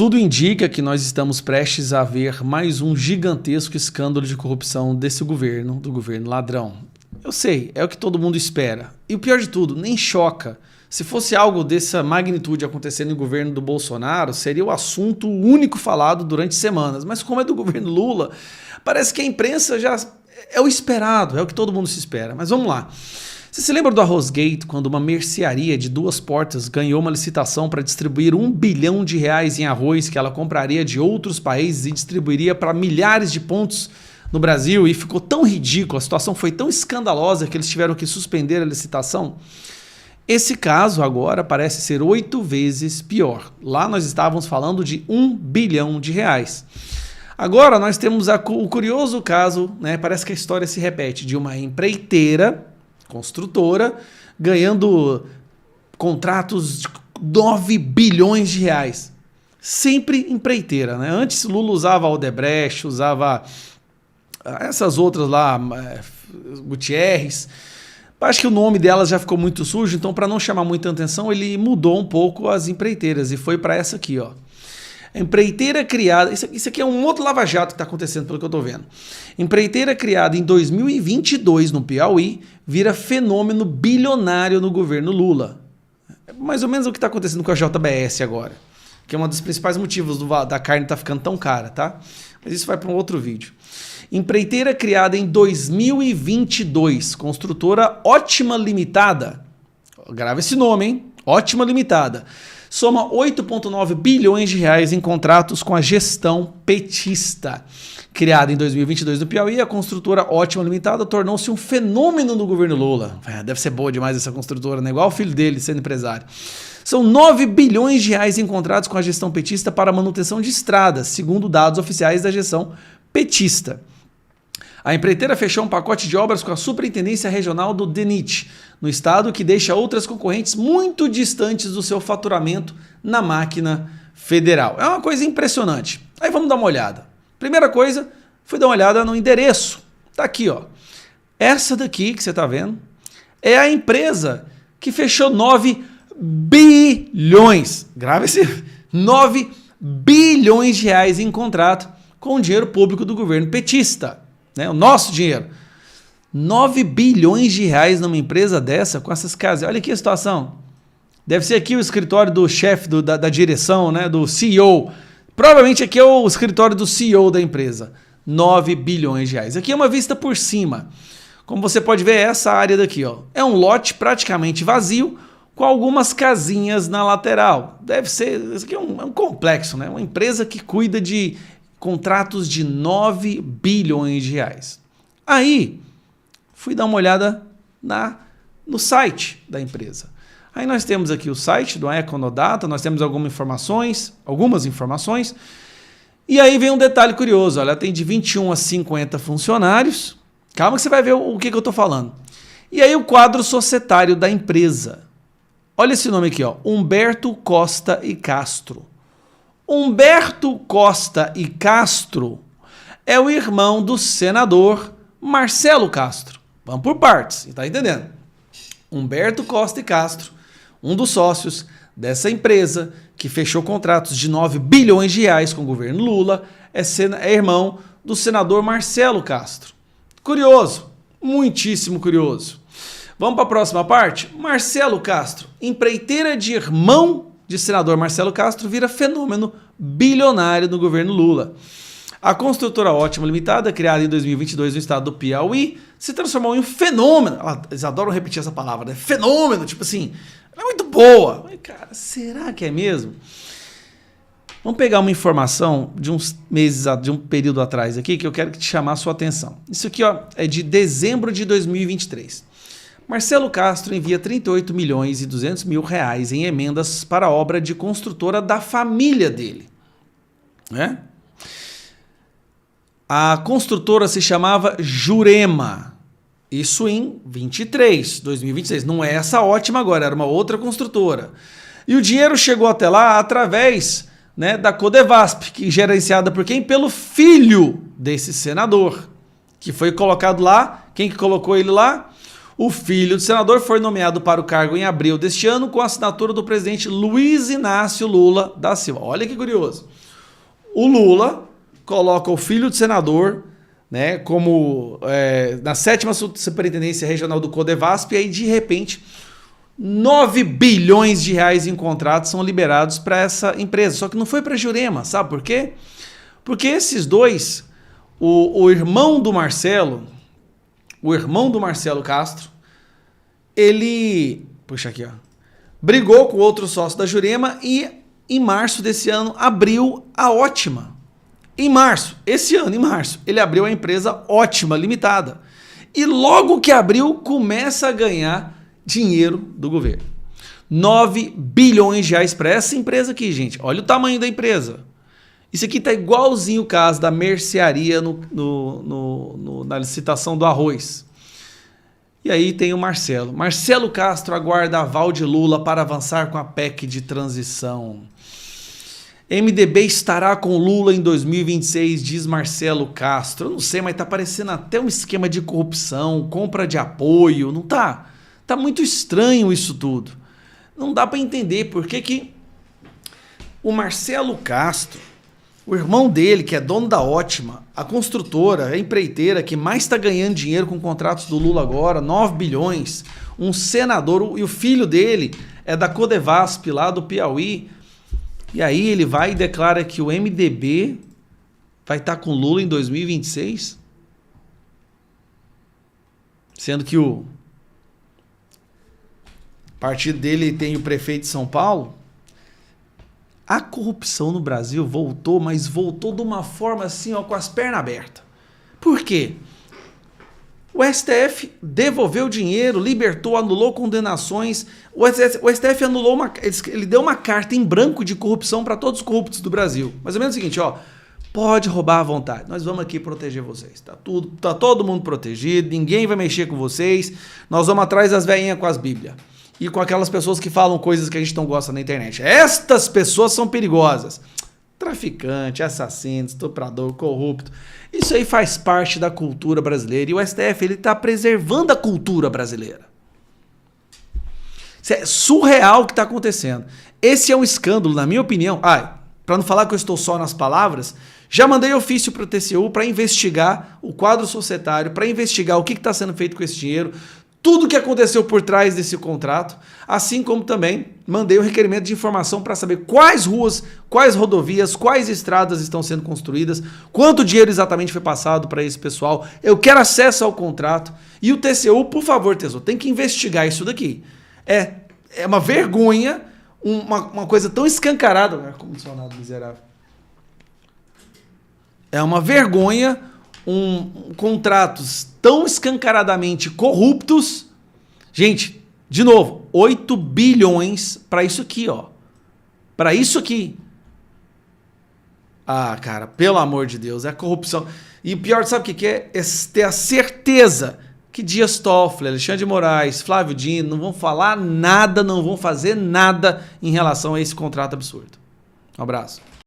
Tudo indica que nós estamos prestes a ver mais um gigantesco escândalo de corrupção desse governo, do governo ladrão. Eu sei, é o que todo mundo espera. E o pior de tudo, nem choca. Se fosse algo dessa magnitude acontecendo no governo do Bolsonaro, seria o assunto único falado durante semanas. Mas como é do governo Lula, parece que a imprensa já é o esperado, é o que todo mundo se espera. Mas vamos lá. Você se lembra do Arrozgate, quando uma mercearia de 2 portas ganhou uma licitação para distribuir R$1 bilhão em arroz que ela compraria de outros países e distribuiria para milhares de pontos no Brasil, e ficou tão ridículo, a situação foi tão escandalosa que eles tiveram que suspender a licitação? Esse caso agora parece ser 8 vezes pior. Lá nós estávamos falando de R$1 bilhão. Agora nós temos o curioso caso, né, parece que a história se repete, de uma empreiteira, construtora, ganhando contratos de R$9 bilhões. Sempre empreiteira, né? Antes Lula usava a Odebrecht, usava essas outras lá, Gutierrez. Acho que o nome delas já ficou muito sujo, então para não chamar muita atenção, ele mudou um pouco as empreiteiras e foi para essa aqui, ó. A empreiteira criada, isso aqui é um outro lava-jato que está acontecendo, pelo que eu estou vendo. Empreiteira criada em 2022 no Piauí vira fenômeno bilionário no governo Lula. É mais ou menos o que está acontecendo com a JBS agora, que é um dos principais motivos da carne estar ficando tão cara, tá? Mas isso vai para um outro vídeo. Empreiteira criada em 2022, construtora Ótima Limitada. Grava esse nome, hein? Ótima Limitada. Soma R$8,9 bilhões em contratos com a gestão petista. Criada em 2022 no Piauí, a construtora Ótima Limitada tornou-se um fenômeno no governo Lula. Deve ser boa demais essa construtora, né? Igual o filho dele sendo empresário. São R$9 bilhões em contratos com a gestão petista para manutenção de estradas, segundo dados oficiais da gestão petista. A empreiteira fechou um pacote de obras com a Superintendência Regional do DENIT, no estado, que deixa outras concorrentes muito distantes do seu faturamento na máquina federal. É uma coisa impressionante. Aí vamos dar uma olhada. Primeira coisa, fui dar uma olhada no endereço. Tá aqui, ó. Essa daqui que você tá vendo é a empresa que fechou 9 bilhões. Grava esse 9 bilhões de reais em contrato com o dinheiro público do governo petista. Né? O nosso dinheiro. 9 bilhões de reais numa empresa dessa, com essas casas. Olha aqui a situação. Deve ser aqui o escritório do chefe da direção, né? Do CEO. Provavelmente aqui é o escritório do CEO da empresa. 9 bilhões de reais. Aqui é uma vista por cima. Como você pode ver, essa área daqui, ó, é um lote praticamente vazio, com algumas casinhas na lateral. Deve ser, isso aqui é um complexo, né? Uma empresa que cuida de contratos de 9 bilhões de reais. Aí, fui dar uma olhada no site da empresa. Aí nós temos aqui o site do Econodata, nós temos algumas informações, e aí vem um detalhe curioso, olha, tem de 21 a 50 funcionários. Calma que você vai ver o que eu estou falando. E aí o quadro societário da empresa. Olha esse nome aqui, ó, Humberto Costa e Castro. Humberto Costa e Castro é o irmão do senador Marcelo Castro. Vamos por partes, tá entendendo? Humberto Costa e Castro, um dos sócios dessa empresa que fechou contratos de 9 bilhões de reais com o governo Lula, é irmão do senador Marcelo Castro. Curioso, muitíssimo curioso. Vamos para a próxima parte? Marcelo Castro, empreiteira de irmão de senador Marcelo Castro, vira fenômeno bilionário no governo Lula. A construtora Ótima Limitada, criada em 2022 no estado do Piauí, se transformou em um fenômeno. Eles adoram repetir essa palavra, né? Fenômeno, tipo assim, ela é muito boa. Mas, cara, será que é mesmo? Vamos pegar uma informação de uns meses, de um período atrás aqui, que eu quero te chamar a sua atenção. Isso aqui, ó, é de dezembro de 2023. Marcelo Castro envia 38 milhões e 200 mil reais em emendas para a obra de construtora da família dele. Né? A construtora se chamava Jurema. Isso em 2023. Não é essa Ótima agora, era uma outra construtora. E o dinheiro chegou até lá através, né, da Codevasp, que é gerenciada por quem? Pelo filho desse senador, que foi colocado lá. Quem que colocou ele lá? O filho do senador foi nomeado para o cargo em abril deste ano com a assinatura do presidente Luiz Inácio Lula da Silva. Olha que curioso. O Lula coloca o filho do senador, né, como na 7ª Superintendência Regional do Codevasp, e aí de repente 9 bilhões de reais em contratos são liberados para essa empresa. Só que não foi para Jurema, sabe por quê? Porque esses dois, o irmão do Marcelo Castro, ele, puxa aqui, ó, brigou com outro sócio da Jurema e em março desse ano abriu a Ótima. Esse ano, em março, ele abriu a empresa Ótima Limitada. E logo que abriu, começa a ganhar dinheiro do governo. 9 bilhões de reais para essa empresa aqui, gente. Olha o tamanho da empresa. Isso aqui tá igualzinho o caso da mercearia na licitação do arroz. E aí tem o Marcelo. Marcelo Castro aguarda aval de Lula para avançar com a PEC de transição. MDB estará com Lula em 2026, diz Marcelo Castro. Eu não sei, mas tá parecendo até um esquema de corrupção, compra de apoio, não tá? Tá muito estranho isso tudo. Não dá para entender por que o Marcelo Castro, o irmão dele, que é dono da Ótima, a construtora, a empreiteira que mais está ganhando dinheiro com contratos do Lula agora, 9 bilhões, um senador, e o filho dele é da Codevasp, lá do Piauí, e aí ele vai e declara que o MDB vai estar com Lula em 2026? Sendo que o partido dele tem o prefeito de São Paulo. A corrupção no Brasil voltou, mas voltou de uma forma assim, ó, com as pernas abertas. Por quê? O STF devolveu dinheiro, libertou, anulou condenações. O STF anulou ele deu uma carta em branco de corrupção para todos os corruptos do Brasil. Mais ou menos o seguinte, ó, pode roubar à vontade. Nós vamos aqui proteger vocês. Tá todo mundo protegido, ninguém vai mexer com vocês. Nós vamos atrás das velhinhas com as bíblias. E com aquelas pessoas que falam coisas que a gente não gosta na internet. Estas pessoas são perigosas. Traficante, assassino, estuprador, corrupto. Isso aí faz parte da cultura brasileira. E o STF, ele está preservando a cultura brasileira. Isso é surreal o que está acontecendo. Esse é um escândalo, na minha opinião. Para não falar que eu estou só nas palavras, já mandei ofício para o TCU para investigar o quadro societário, para investigar o que está sendo feito com esse dinheiro, tudo o que aconteceu por trás desse contrato, assim como também mandei o requerimento de informação para saber quais ruas, quais rodovias, quais estradas estão sendo construídas, quanto dinheiro exatamente foi passado para esse pessoal. Eu quero acesso ao contrato. E o TCU, por favor, TCU, tem que investigar isso daqui. É uma vergonha, uma coisa tão escancarada. Ar-condicionado miserável. É uma vergonha contratos tão escancaradamente corruptos. Gente, de novo, 8 bilhões para isso aqui, ó. Para isso aqui. Cara, pelo amor de Deus, é corrupção. E o pior, sabe o que é? É ter a certeza que Dias Toffoli, Alexandre de Moraes, Flávio Dino não vão falar nada, não vão fazer nada em relação a esse contrato absurdo. Um abraço.